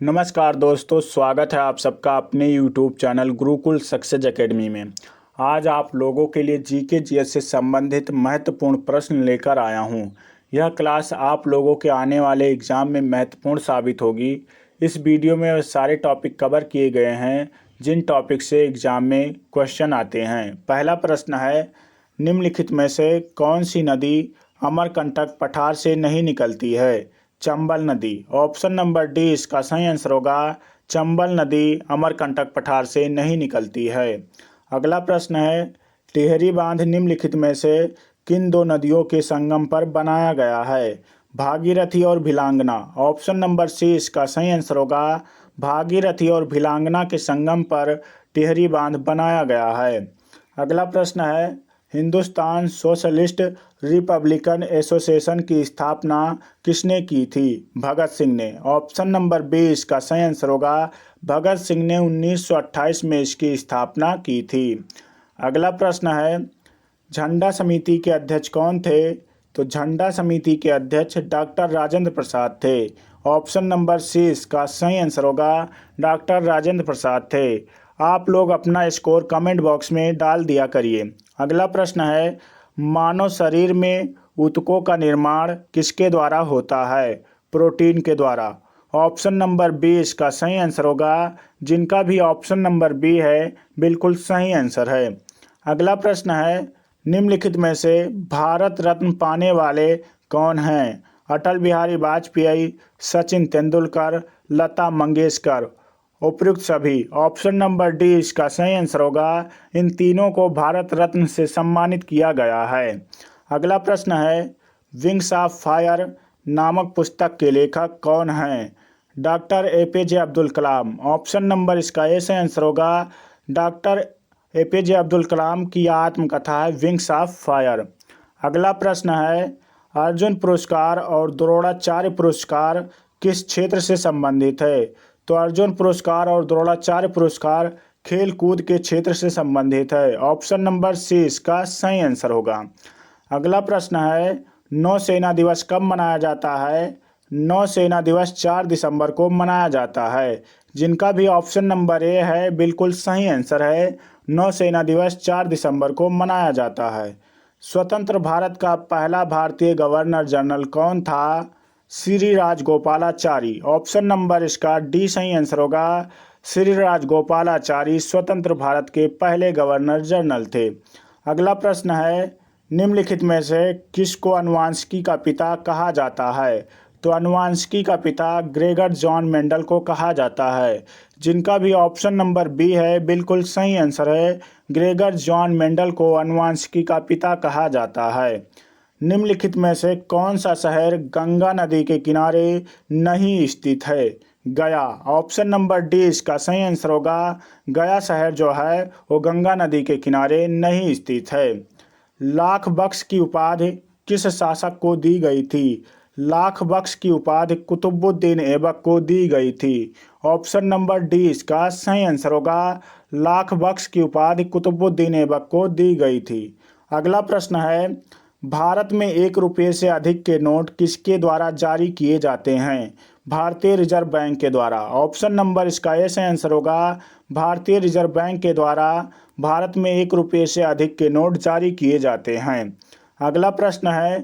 नमस्कार दोस्तों, स्वागत है आप सबका अपने YouTube channel Gurukul success academy में। आज आप लोगों के लिए जीके जीएस से संबंधित महत्वपूर्ण प्रश्न लेकर आया हूं। यह क्लास आप लोगों के आने वाले एग्ज़ाम में महत्वपूर्ण साबित होगी। इस वीडियो में सारे टॉपिक कवर किए गए हैं जिन टॉपिक से एग्ज़ाम में क्वेश्चन आते हैं। पहला प्रश्न है, निम्नलिखित में से कौन सी नदी अमरकंटक पठार से नहीं निकलती है? चंबल नदी। ऑप्शन नंबर डी इसका सही आंसर होगा। चंबल नदी अमरकंटक पठार से नहीं निकलती है। अगला प्रश्न है, टिहरी बांध निम्नलिखित में से किन दो नदियों के संगम पर बनाया गया है? भागीरथी और भिलांगना। ऑप्शन नंबर सी इसका सही आंसर होगा। भागीरथी और भिलांगना के संगम पर टिहरी बांध बनाया गया है। अगला प्रश्न है, हिंदुस्तान सोशलिस्ट रिपब्लिकन एसोसिएशन की स्थापना किसने की थी? भगत सिंह ने। ऑप्शन नंबर बी इसका सही आंसर होगा। भगत सिंह ने 1928 में इसकी स्थापना की थी। अगला प्रश्न है, झंडा समिति के अध्यक्ष कौन थे? तो झंडा समिति के अध्यक्ष डॉक्टर राजेंद्र प्रसाद थे। ऑप्शन नंबर सी इसका सही आंसर होगा। डॉक्टर राजेंद्र प्रसाद थे। आप लोग अपना स्कोर कमेंट बॉक्स में डाल दिया करिए। अगला प्रश्न है, मानव शरीर में ऊतकों का निर्माण किसके द्वारा होता है? प्रोटीन के द्वारा। ऑप्शन नंबर बी इसका सही आंसर होगा। जिनका भी ऑप्शन नंबर बी है बिल्कुल सही आंसर है। अगला प्रश्न है, निम्नलिखित में से भारत रत्न पाने वाले कौन हैं? अटल बिहारी वाजपेयी, सचिन तेंदुलकर, लता मंगेशकर, उपयुक्त सभी। ऑप्शन नंबर डी इसका सही आंसर होगा। इन तीनों को भारत रत्न से सम्मानित किया गया है। अगला प्रश्न है, विंग्स ऑफ फायर नामक पुस्तक के लेखक कौन हैं? Doctor APJ Abdul Kalam. Option number इसका ए सही आंसर होगा। डॉक्टर एपीजे अब्दुल कलाम की आत्मकथा है विंग्स ऑफ फायर। अगला प्रश्न है, अर्जुन पुरस्कार और द्रोणाचार्य पुरस्कार किस क्षेत्र से संबंधित है? तो अर्जुन पुरस्कार और द्रोणाचार्य पुरस्कार खेल कूद के क्षेत्र से संबंधित है। ऑप्शन नंबर सी इसका सही आंसर होगा। अगला प्रश्न है, नौसेना दिवस कब मनाया जाता है? नौसेना दिवस 4 दिसंबर को मनाया जाता है। जिनका भी ऑप्शन नंबर ए है बिल्कुल सही आंसर है। नौसेना दिवस 4 दिसंबर को मनाया जाता है। स्वतंत्र भारत का पहला भारतीय गवर्नर जनरल कौन था? श्री राजगोपालाचारी। ऑप्शन नंबर इसका डी सही आंसर होगा। श्री राजगोपालाचारी स्वतंत्र भारत के पहले गवर्नर जनरल थे। अगला प्रश्न है, निम्नलिखित में से किसको आनुवांशिकी का पिता कहा जाता है? तो आनुवांशिकी का पिता ग्रेगर जॉन मेंडल को कहा जाता है। जिनका भी ऑप्शन नंबर बी है बिल्कुल सही आंसर है। ग्रेगर जॉन मेंडल को आनुवांशिकी का पिता कहा जाता है। निम्नलिखित में से कौन सा शहर गंगा नदी के किनारे नहीं स्थित है? गया। ऑप्शन नंबर डी इसका सही आंसर होगा। गया शहर जो है वो गंगा नदी के किनारे नहीं स्थित है। लाख बख्श की उपाधि किस शासक को दी गई थी? लाख बख्श की उपाधि कुतुबुद्दीन ऐबक को दी गई थी। ऑप्शन नंबर डी इसका सही आंसर होगा। लाख बख्श की उपाधि कुतुबुद्दीन ऐबक को दी गई थी। अगला प्रश्न है, भारत में 1 रुपये से अधिक के नोट किसके द्वारा जारी किए जाते हैं? भारतीय रिजर्व बैंक के द्वारा। ऑप्शन नंबर इसका ए सही आंसर होगा। भारतीय रिजर्व बैंक के द्वारा भारत में 1 रुपये से अधिक के नोट जारी किए जाते हैं। अगला प्रश्न है,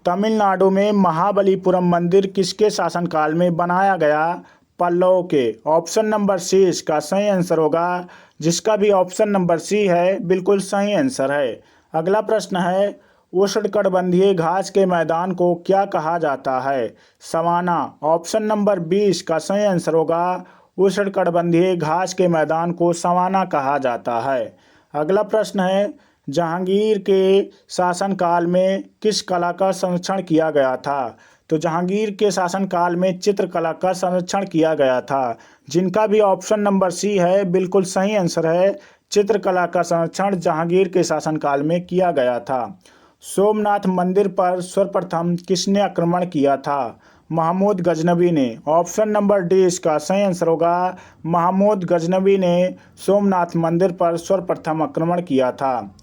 तमिलनाडु में महाबलीपुरम मंदिर किसके शासनकाल में बनाया गया? पल्लव के। ऑप्शन नंबर सी इसका सही आंसर होगा। जिसका भी ऑप्शन नंबर सी है बिल्कुल सही आंसर है। अगला प्रश्न है, उष्णकटिबंधीय घास के मैदान को क्या कहा जाता है? सवाना। ऑप्शन नंबर बी इसका सही आंसर होगा। उष्णकटिबंधीय घास के मैदान को सवाना कहा जाता है। अगला प्रश्न है, जहांगीर के शासनकाल में किस कला का संरक्षण किया गया था? तो जहांगीर के शासनकाल में चित्रकला का संरक्षण किया गया था। जिनका भी ऑप्शन नंबर सी है बिल्कुल सही आंसर है। चित्रकला का संरक्षण जहांगीर के शासनकाल में किया गया था। सोमनाथ मंदिर पर सर्वप्रथम किसने आक्रमण किया था? महमूद गजनवी ने। ऑप्शन नंबर डी इसका सही आंसर होगा। महमूद गजनवी ने सोमनाथ मंदिर पर सर्वप्रथम आक्रमण किया था।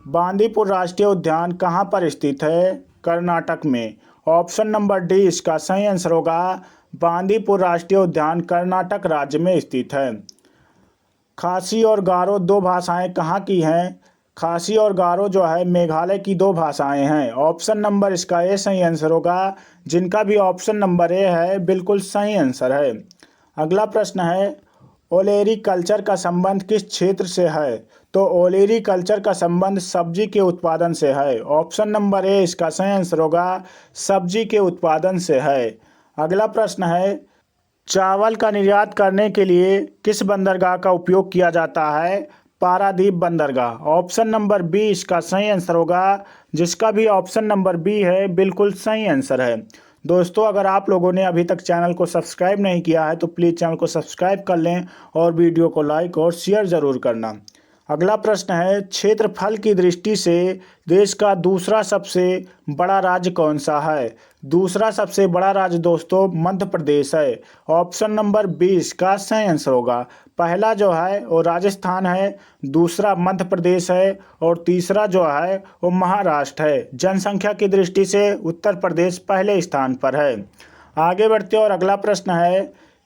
बांदीपुर राष्ट्रीय उद्यान कहाँ पर स्थित है? कर्नाटक में। ऑप्शन नंबर डी इसका सही आंसर होगा। बांदीपुर राष्ट्रीय उद्यान कर्नाटक राज्य में स्थित है। खासी और गारो दो भाषाएं कहाँ की हैं? खासी और गारो जो है मेघालय की दो भाषाएं हैं। ऑप्शन नंबर इसका ए सही आंसर होगा। जिनका भी ऑप्शन नंबर ए है बिल्कुल सही आंसर है। अगला प्रश्न है, ओलेरी कल्चर का संबंध किस क्षेत्र से है? तो ओलेरी कल्चर का संबंध सब्जी के उत्पादन से है। ऑप्शन नंबर ए इसका सही आंसर होगा, सब्जी के उत्पादन से है। अगला प्रश्न है, चावल का निर्यात करने के लिए किस बंदरगाह का उपयोग किया जाता है? पारादीप बंदरगाह। ऑप्शन नंबर बी इसका सही आंसर होगा। जिसका भी ऑप्शन नंबर बी है बिल्कुल सही आंसर है। दोस्तों, अगर आप लोगों ने अभी तक चैनल को सब्सक्राइब नहीं किया है तो प्लीज़ चैनल को सब्सक्राइब कर लें और वीडियो को लाइक और शेयर ज़रूर करना। अगला प्रश्न है, क्षेत्रफल की दृष्टि से देश का दूसरा सबसे बड़ा राज्य कौन सा है? दूसरा सबसे बड़ा राज्य दोस्तों मध्य प्रदेश है। ऑप्शन नंबर 20 का सही आंसर होगा। पहला जो है वो राजस्थान है, दूसरा मध्य प्रदेश है और तीसरा जो है वो महाराष्ट्र है। जनसंख्या की दृष्टि से उत्तर प्रदेश पहले स्थान पर है। आगे बढ़ते और अगला प्रश्न है,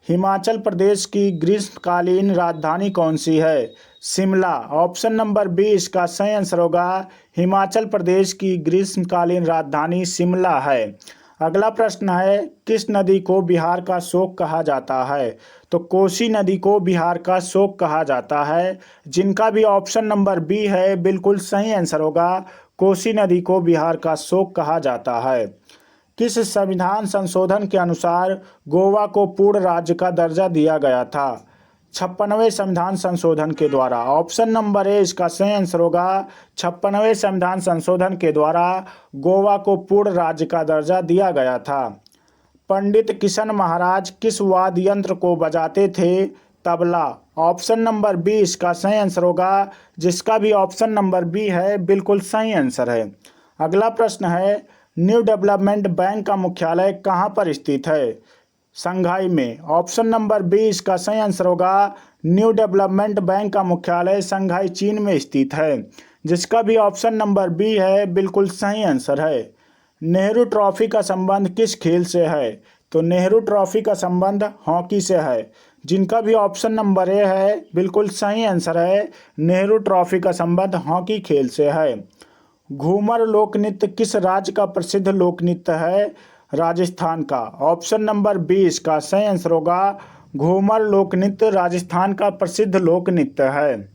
हिमाचल प्रदेश की ग्रीष्मकालीन राजधानी कौन सी है? शिमला। ऑप्शन नंबर बी इसका सही आंसर होगा। हिमाचल प्रदेश की ग्रीष्मकालीन राजधानी शिमला है। अगला प्रश्न है, किस नदी को बिहार का शोक कहा जाता है? तो कोसी नदी को बिहार का शोक कहा जाता है। जिनका भी ऑप्शन नंबर बी है बिल्कुल सही आंसर होगा। कोसी नदी को बिहार का शोक कहा जाता है। किस संविधान संशोधन के अनुसार गोवा को पूर्ण राज्य का दर्जा दिया गया था? 56वें संविधान संशोधन के द्वारा। ऑप्शन नंबर ए इसका सही आंसर होगा। 56वें संविधान संशोधन के द्वारा गोवा को पूर्ण राज्य का दर्जा दिया गया था। पंडित किशन महाराज किस वाद्य यंत्र को बजाते थे? तबला। ऑप्शन नंबर बी इसका सही आंसर होगा। जिसका भी ऑप्शन नंबर बी है बिल्कुल सही आंसर है। अगला प्रश्न है, न्यू डेवलपमेंट बैंक का मुख्यालय कहाँ पर स्थित है? शंघाई में। ऑप्शन नंबर बी इसका सही आंसर होगा। न्यू डेवलपमेंट बैंक का मुख्यालय शंघाई चीन में स्थित है। जिसका भी ऑप्शन नंबर बी है बिल्कुल सही आंसर है। नेहरू ट्रॉफी का संबंध किस खेल से है? तो नेहरू ट्रॉफी का संबंध हॉकी से है। जिनका भी ऑप्शन नंबर ए है बिल्कुल सही आंसर है। नेहरू ट्रॉफी का संबंध हॉकी खेल से है। घूमर लोक नृत्य किस राज्य का प्रसिद्ध लोक नृत्य है? राजस्थान का। ऑप्शन नंबर 20 का सही आंसर होगा। घूमर लोक नृत्य राजस्थान का प्रसिद्ध लोक नृत्य है।